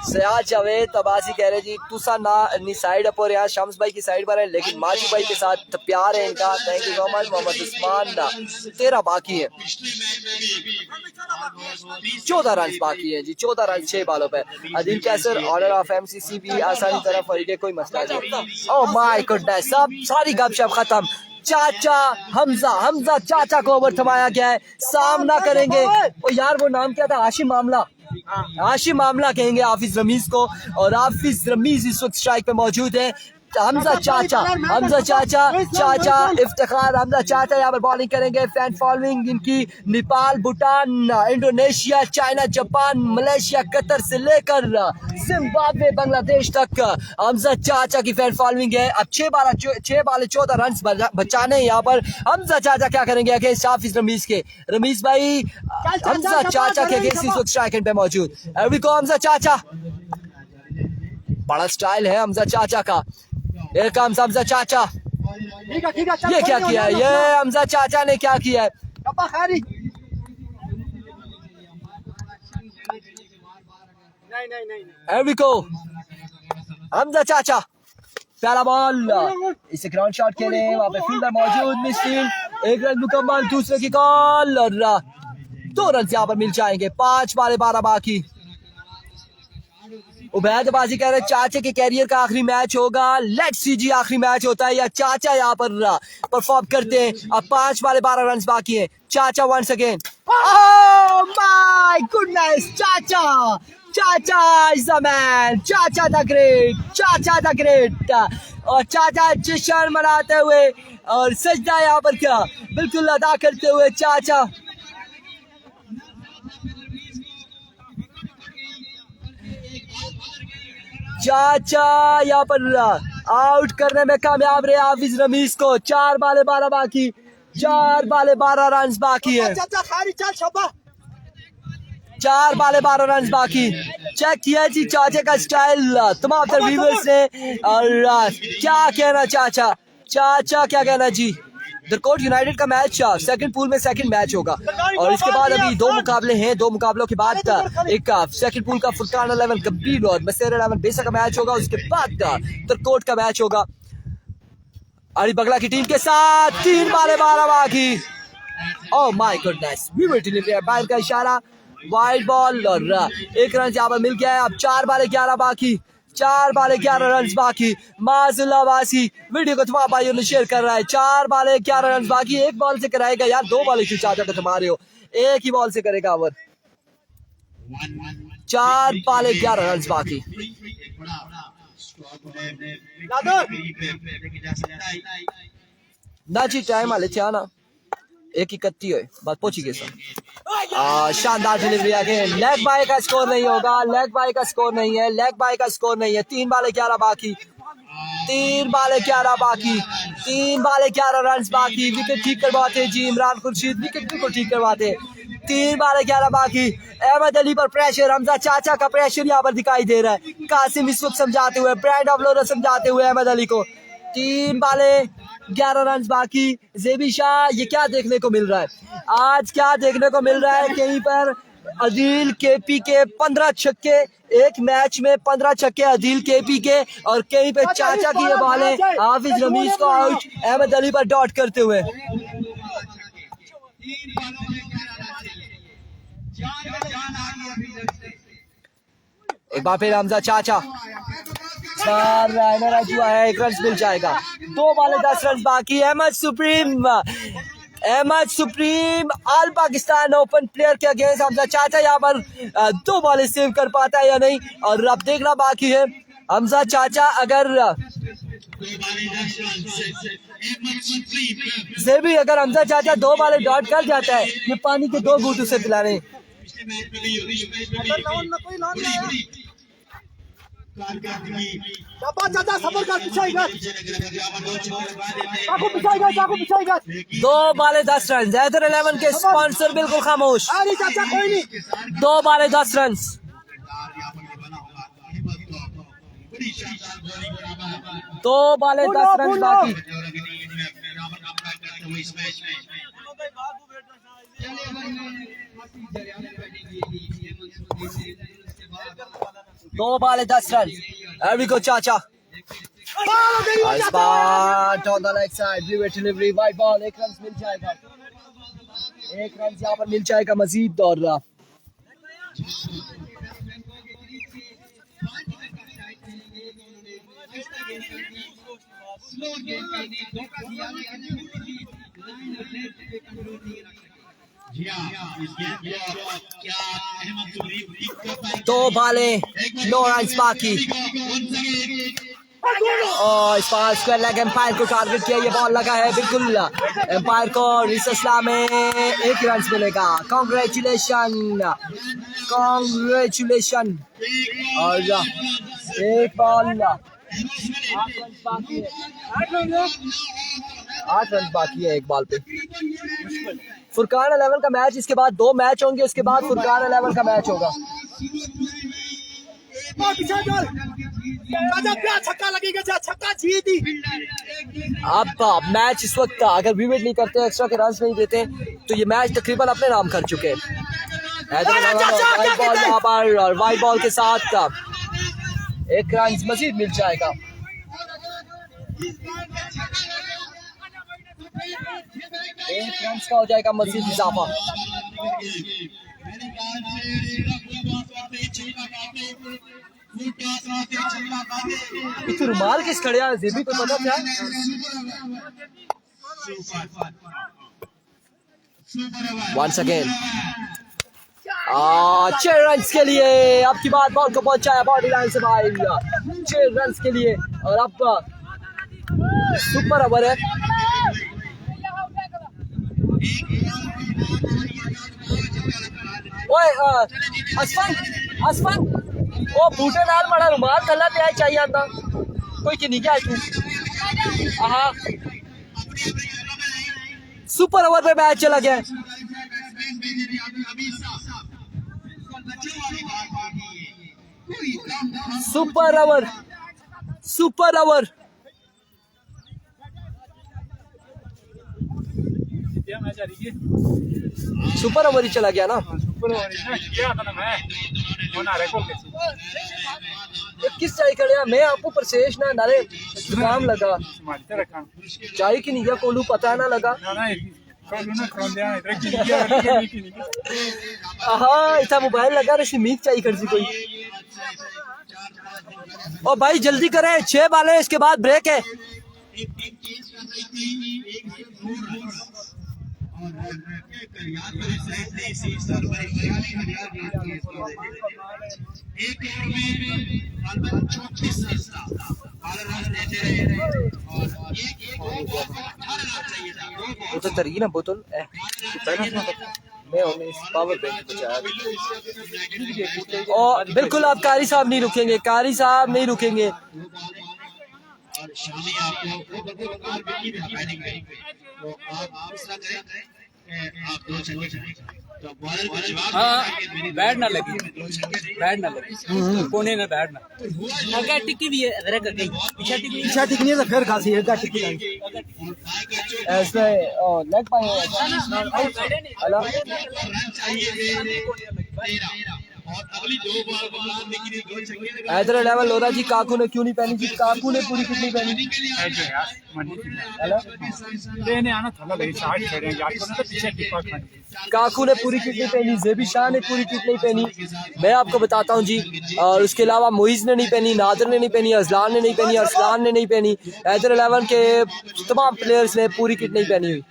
सयाद जावेद अब्बासी कह रहे जी तुसा ना अपनी साइड अप और यहाँ शम्स भाई की साइड पर है, लेकिन माजी भाई के साथ प्यार है इनका, thank you so much. Mohammad Usman 13 बाकी है, 14 रन बाकी है जी, 14 रन 6 बालों पे। अदील कैसर ऑर्डर ऑफ एमसीसी भी आसानी तरफ और कोई मसला नहीं। ओह माय गॉडनेस, सब सारी गपशप खत्म। चाचा हमजा चाचा को ओवर थमाया गया है, सामना करेंगे। ओ यार वो नाम क्या था, हाशिम मामला कहेंगे हाफिज रमीज को। और हाफिज रमीज इस वक्त स्ट्राइक पे मौजूद है। हमजा चाचा इफ्तिखार हमजा चाचा यहाँ पर बॉलिंग करेंगे। फैन फॉलोइंग इनकी Nepal, Bhutan, Indonesia, China, Japan, Malaysia, Qatar से लेकर जिम्बाब्वे, बांग्लादेश तक हमजा चाचा की फैन फॉलोइंग है। अब 6 बाले 14 रन बचाने यहाँ पर हमजा चाचा क्या करेंगे अगेंस्ट हाफिज रमीज के। रमीज भाई हमजा चाचा के अगेंस्ट इस वक्त स्ट्राइक पे मौजूद। हमजा चाचा, बड़ा स्टाइल है हमजा चाचा का। हमजा चाचा ये क्या किया है, ये हमजा चाचा ने क्या किया है? हमजा चाचा पहला बॉल, इसे ग्राउंड शॉट खेले, वहां पे फील्डर मौजूद, मिस फील्ड, 1 रन मुकम्मल, दूसरे की कॉल और 2 रन यहाँ पर मिल जाएंगे। 5 बाले 12 बाकी। उबैदबाजी कह रहे चाचे के कैरियर का आखिरी मैच होगा। लेट्स सी जी आखिरी मैच होता है या चाचा यहाँ पर परफॉर्म करते हैं। अब 5 बाले 12 रन बाकी हैं। Chacha once again, oh my goodness, Chacha is the man, Chacha the great. और चाचा जश्न मनाते हुए और सजदा यहाँ पर क्या बिल्कुल अदा करते हुए चाचा यहाँ पर आउट करने में कामयाब रहे हाफिज रमीज को। 4 बाले 12 बाकी, 4 बाले 12 रन बाकी है। 4 बाले 12 रन बाकी। चेक किया जी चाचा का स्टाइल तमाम व्यूअर्स ने। और क्या कहना चाचा क्या कहना जी। दरकोट यूनाइटेड का मैच सेकंड पूल में सेकंड मैच होगा और इसके बाद अभी 2 मुकाबले हैं। 2 मुकाबलों के बाद एक सेकंड पूल का फुरकान 11 कबीर और मसेर 11 बेसा का मैच होगा। उसके बाद दरकोट का मैच होगा अली बगला की टीम के साथ। 3 बाले 12 बाकी। ओह माय गॉडनेस, बाहर का इशारा, वाइड बॉल और 1 रन यहाँ पर मिल गया है। अब 4 बाले 11 बाकी, 4 बाले 11 रन बाकी। माजुल्ला वासी वीडियो को तमाम भाइयों ने शेयर कर रहा है। 4 बाले 11 रन बाकी। 1 बॉल से कराएगा यार, 2 बॉल क्यों चाचा को थमा रहे हो, 1 ही बॉल से करेगा ओवर। 4 बाले 11 रन बाकी। ना जी टाइम आले थे ना 1:31 है बात पहुंची गई सर। शानदार डिलीवरी आगे लेग बाय का स्कोर नहीं होगा, लेग बाय का स्कोर नहीं है, लेग बाय का स्कोर नहीं है। 3 बाले 11 बाकी, 3 बाले 11 बाकी, 3 बाले 11 रन बाकी। विकेट ठीक करवाते जी इमरान खुर्शीद, विकेट बिल्कुल ठीक करवाते। 3 बाले 11 बाकी। अहमद अली पर प्रेशर, हमजा चाचा का प्रेशर यहाँ पर दिखाई दे रहा है। कासिम इस वक्त समझाते हुए, ब्रांड ऑफ लोरा समझाते हुए अहमद अली को। 3 बाले 11 रन बाकी। जेबी शाह, ये क्या देखने को मिल रहा है आज, क्या देखने को मिल रहा है? कहीं पर अदील केपी के 15 छक्के, एक मैच में 15 छक्के अदील केपी के, और कहीं पे चाचा की ये बॉल है हाफिज रमीज को आउट अहमद अली पर डॉट करते हुए। एक बार फिर हमजा चाचा जुआ है, 1 रन मिल जाएगा। 2 बाले 10 रन बाकी। Ahmed supreme, Ahmed supreme all Pakistan open player के अगेंस्ट हमजा चाचा यहाँ पर 2 बॉलें सेव कर पाता है या नहीं, और अब देखना बाकी है। हमजा चाचा अगर से भी अगर हमजा चाचा 2 बालें डॉट कर जाता है, ये पानी के 2 घूंट उसे पिलाने। दो बाले 10 रन। ज़ैदर 11 के स्पॉन्सर बिल्कुल खामोश। 2 बाले 10 रन। 2 बाले 10 रन बाकी। दो बाले 10 रन। एरिको चाचा on the leg side, delivery, white ball, 1 run मिल जाएगा, 1 रन यहाँ पर मिल जाएगा मजीद। और दो बाले 9 रन बाकी। और इस बार स्क्वायर लेग एम्पायर को टारगेट किया, ये बॉल लगा है बिल्कुल एम्पायर को। रिसला में 1 रन मिलेगा। Congratulation, congratulation. और एक बॉल 8 रन बाकी है एक बॉल पे। फुरकान 11 का मैच, इसके बाद 2 मैच होंगे, उसके बाद फुरकान 11 का मैच होगा। अब मैच इस वक्त अगर विकेट नहीं करते, एक्स्ट्रा के रन नहीं देते, तो ये मैच तकरीबन अपने नाम कर चुके हैं। वाइट बॉल यहाँ पर, और वाइट बॉल के साथ 1 रन मजीद मिल जाएगा। एक रन का हो जाएगा मजीद इजाफा। रुमाल किस खड़े हैं, जेबी को पता क्या? वंस अगेन 6 रन के लिए। अब की बात बॉल को पहुंचाया बॉडी लाइन से बाहर 6 रन के लिए। और अब सुपर ओवर है। ओए असफन ओ बूटे नाल बड़ा रुमाल थल्ला पे चाहिए आता कोई की नहीं क्या तू। हाँ सुपर ओवर पे मैच चला गया। Super over, super over. Super over ही चला गया ना। किस चाय खड़े मैं आपको परसेश ना नारे काम लगा चाय की नहीं कोलू पता ना लगा। हाँ इतना मोबाइल लगा रही मीक चाहिए कर सी कोई। और भाई जल्दी करें 6 बाले इसके बाद ब्रेक है। वो तो तरी ना बोतल मैं पावर बैंक और बिल्कुल आप कारी साहब नहीं रुकेंगे, कारी साहब नहीं रुकेंगे। बैट ना लगी, बैट ना लगी, कोने में बैट ना अगर टिकी भी है, अगर गई पीछा टिकनी है तो फिर खासी है टिकी ऐसे लेग पाए हेलो हैदर लेवल हो रहा जी। काकू ने क्यों नहीं पहनी जी? काकू ने पूरी कितनी पहनी? काकू ने पूरी किट नहीं पहनी, जेबी शाह ने पूरी किट नहीं पहनी। मैं आपको बताता हूँ जी। और उसके अलावा मोइज ने नहीं पहनी, नादर ने नहीं पहनी, अजलान ने नहीं पहनी, अरसलान ने नहीं पहनी। हैदर 11 के तमाम प्लेयर्स ने पूरी किट नहीं पहनी हुई।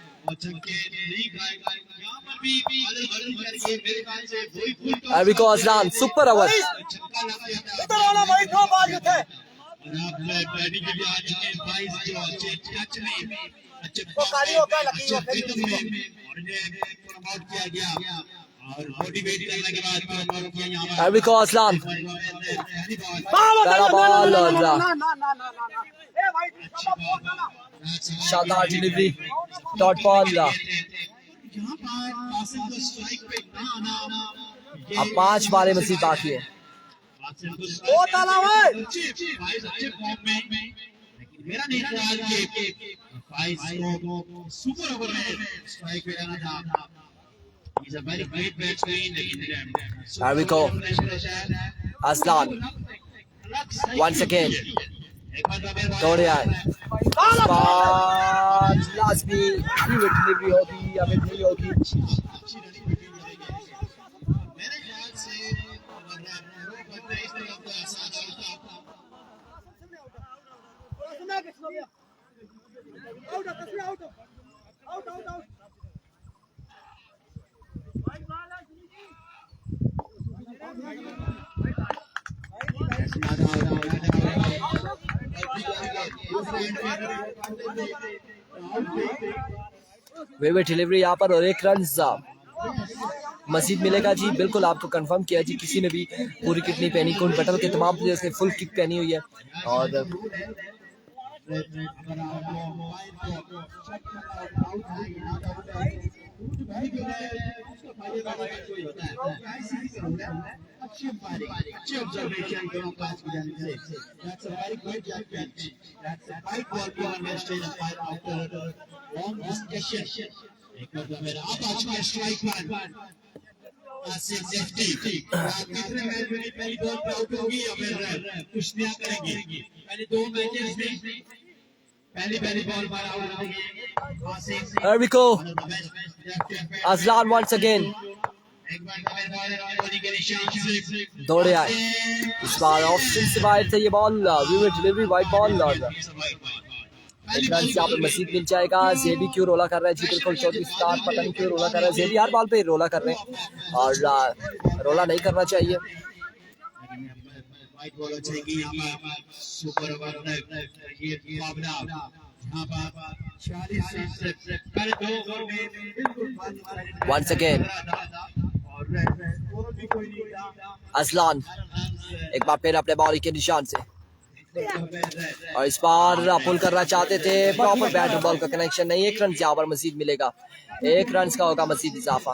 अरबिको अजलान सुपर ओवर। अरबिको अजलान पहला बॉल और शानदार डिलीवरी, डॉट बॉल। अब 5 बालें मजीद बाकी है। असलान once again दौड़े आए। लाजमी डिलीवरी होगी या फिर नहीं होगी? वेवे डिलीवरी यहाँ पर और 1 रन मजीद मिलेगा जी। बिल्कुल आपको कंफर्म किया जी, किसी ने भी पूरी किट नहीं पहनी। कौन बटल के तमाम प्लेयर्स ने फुल किट पहनी हुई है। और Erbico Aslan once again दौड़े आए। इस बार ऑप्शन से बाहर थे ये ball. Weaver delivery wide ball और एक रन से यहाँ पर मजीद मिल जाएगा। जेबी क्यों रोला कर रहा है जी? बिल्कुल 34 स्टार पता नहीं क्यों रोला कर रहा है। जेबी हर बॉल पे रोला कर रहे हैं और रोला नहीं करना चाहिए। Once again असलान एक बार फिर अपने बॉल के निशान से और इस बार पुल करना चाहते थे। प्रॉपर बैट और बॉल का कनेक्शन नहीं। 1 रन यहाँ पर मजीद मिलेगा। 1 रन का होगा मजीद इजाफा।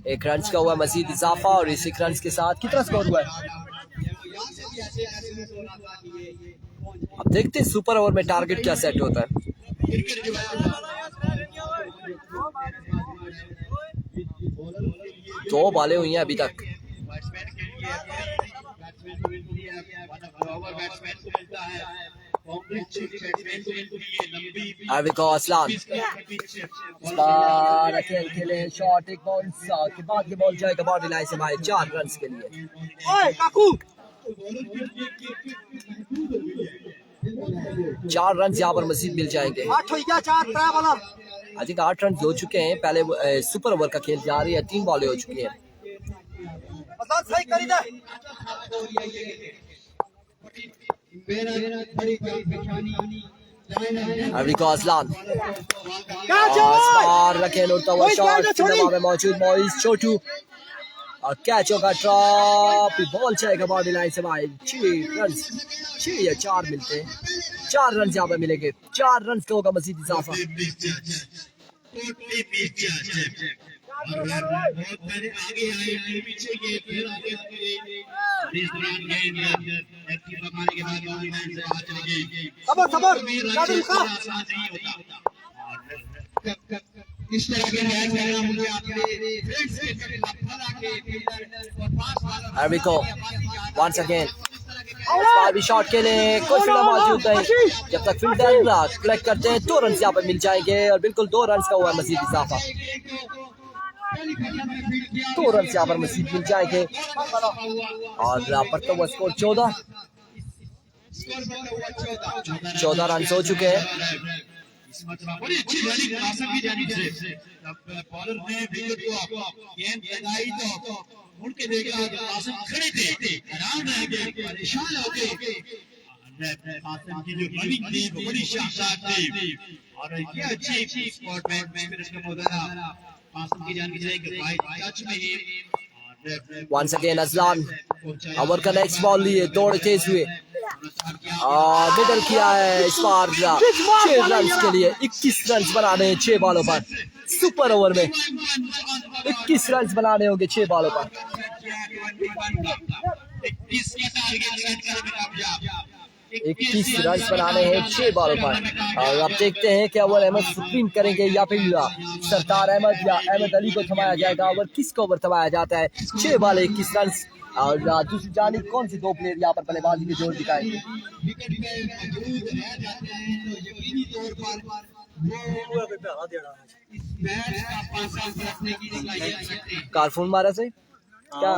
1 रन का हुआ मजीद इजाफा और इस 1 रन के साथ कितना स्कोर हुआ है? अब देखते हैं सुपर ओवर में टारगेट क्या सेट होता है। दो बॉलें हुई हैं अभी तक। अरबिको असलान अकेले खेले शॉट, एक बाउंस के बाद ये बॉल जाएगा बाउंड्री लाइन से बाहर 4 रन के लिए। चार रन यहाँ पर मजीद मिल जाएंगे। 8 हो गया 4 ट्राई वाला। आई थिंक 8 रन हो चुके हैं। पहले सुपर ओवर का खेल जारी है, 3 बॉलें हो चुकी हैं। बस सही कर दे। अभी को अजलान रखे उड़ता हुआ शॉट में मौजूद मोइस छोटू और कैच होगा। ड्रॉप बॉल जाएगा बॉडी लाइन से बाहर। 6 या 4 मिलते हैं। 4 रन यहाँ पर मिलेंगे। 4 रन का होगा मजीद इजाफा। इस तरह के मुझे Arvico once again भी शॉट के लिए कोई फील्डर मौजूद नहीं। जब तक फील्डर कलेक्ट करते हैं 2 रन यहाँ पर मिल जाएंगे और बिल्कुल 2 रन का हुआ मजीद इजाफा। 2 रन यहाँ पर मजीद मिल जाएंगे और बढ़ता हुआ स्कोर 14 रन हो चुके हैं। बड़ी अच्छी बॉलिंग आसम की जानिब से जब बॉलर ने विकेट को गेंद लगाई तो मुड़ के देखा तो आसम खड़े थे, हैरान रह गए, परेशान हो गए। आसम की जो बॉलिंग थी वो बड़ी शानदार थी और ये अच्छी स्पॉट में फिनिश का मौका आसम की जानिब से कि भाई टच में ही। Once again अजलान ओवर का नेक्स्ट बॉल लिए दौड़ तेज हुए मिडल किया है इस बार 6 रन के लिए। 21 रन बनाने हैं 6 बॉलों पर। सुपर ओवर में 21 रन बनाने होंगे 6 बॉलों पर। 21 रन बनाने हैं 6 बॉलों पर। और अब देखते हैं कि अव्वल अहमद सुप्रीम करेंगे या फिर सरदार अहमद या अहमद अली को थमाया जाएगा। ओवर किसको ओवर थमाया जाता है? 6 बॉल 21 रन। और दूसरी जानिब कौन से 2 प्लेयर यहाँ पर बल्लेबाजी में जोर दिखाएंगे? कारफून मारा से क्या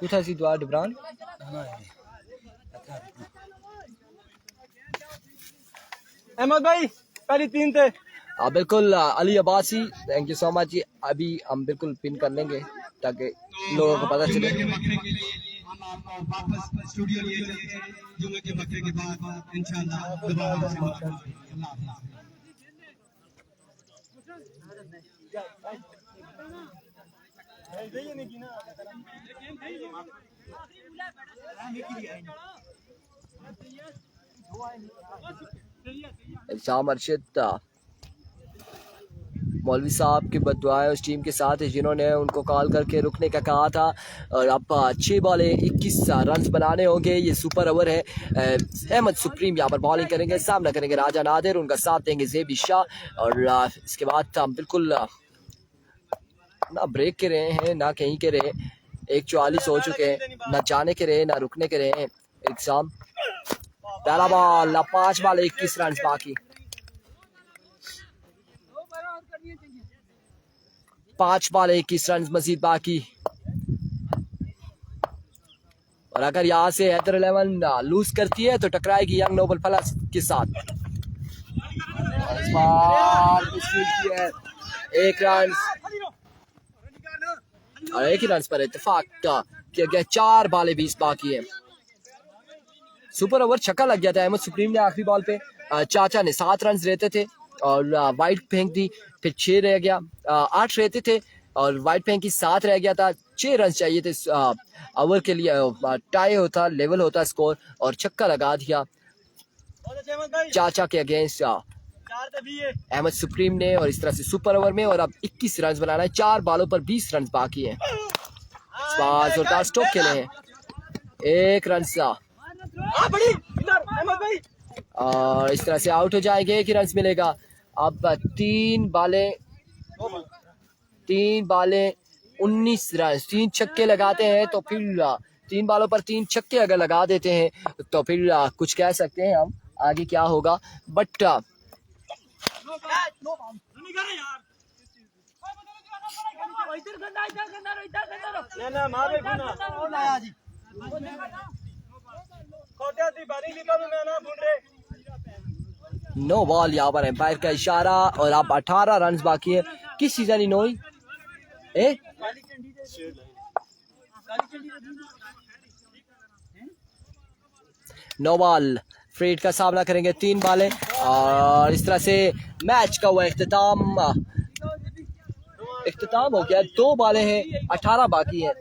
कुछ ऐसी दुआ डिब्रान अहमद भाई पहली 3 थे। बिल्कुल Ali Abbasi thank you so much ji. अभी हम बिल्कुल पिन कर लेंगे ताकि लोगों को पता चले। स्टूडियो लिए जुम्मे के बकरे के बाद इंशाल्लाह इल्जाम अर्शद मौलवी साहब की बददुआएं उस टीम के साथ है जिन्होंने उनको कॉल करके रुकने का कहा था। और अब 6 बॉलें 21 रन बनाने होंगे। ये सुपर ओवर है। अहमद सुप्रीम यहाँ पर बॉलिंग करेंगे, सामना करेंगे राजा नादिर, उनका साथ देंगे ज़ेबी शाह। और इसके बाद हम बिल्कुल ना ब्रेक के रहे हैं ना कहीं के रहे। 1:44 हो चुके हैं, ना जाने के रहे ना रुकने के रहे। एग्जाम पहला बॉल 5 बॉल 21 रन बाकी। 5 बॉल 21 रन मजीद बाकी। और अगर यहाँ से हैदर 11 लूज करती है तो टकराएगी यंग नोबल प्लस के साथ। एक रन और 1 ही रन पर इत्तेफाक किया गया। 4 बॉल 20 बाकी है। सुपर ओवर छक्का लग गया था अहमद सुप्रीम ने आखिरी बॉल पे। चाचा ने 7 रन रहते थे और वाइट फेंक दी, फिर 6 रह गया। 8 रहते थे और वाइट फेंकी 7 रह गया था। 6 रन चाहिए थे ओवर के लिए, टाई होता, लेवल होता स्कोर, और छक्का लगा दिया चाचा के अगेंस्ट अहमद सुप्रीम ने। और इस तरह से सुपर ओवर में और अब 21 रन बनाना है। 4 बॉलों पर 20 रन बाकी है। जोरदार स्ट्रोक खेले हैं। 1 रन और इस तरह से आउट हो जाएंगे। 1 ही रन मिलेगा। अब 3 बॉलें 19 रन। 3 छक्के लगाते हैं तो फिर 3 बॉलों पर 3 छक्के अगर लगा देते हैं तो फिर कुछ कह सकते हैं हम आगे क्या होगा। बट ना मारे गुना ओ लाया जी खोटे दी बारी लिखा मैं ना भूल रे नो बॉल यहाँ पर एम्पायर का इशारा और अब 18 रन बाकी है। किस चीज़ नहीं नोई ए नो बॉल फ्रीड का सामना करेंगे 3 बालें और इस तरह से मैच का हुआ इख्तिताम हो गया। 2 बालें हैं 18 बाकी हैं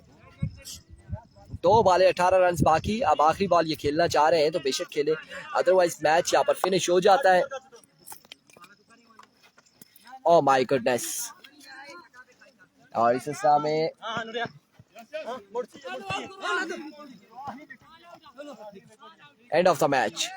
2 बालें 18 रन बाकी। अब आखिरी बॉल ये खेलना चाह रहे हैं तो बेशक खेले अदरवाइज मैच यहाँ पर फिनिश हो जाता है। ओह माय गुडनेस और इस हिस्सा में एंड ऑफ द मैच।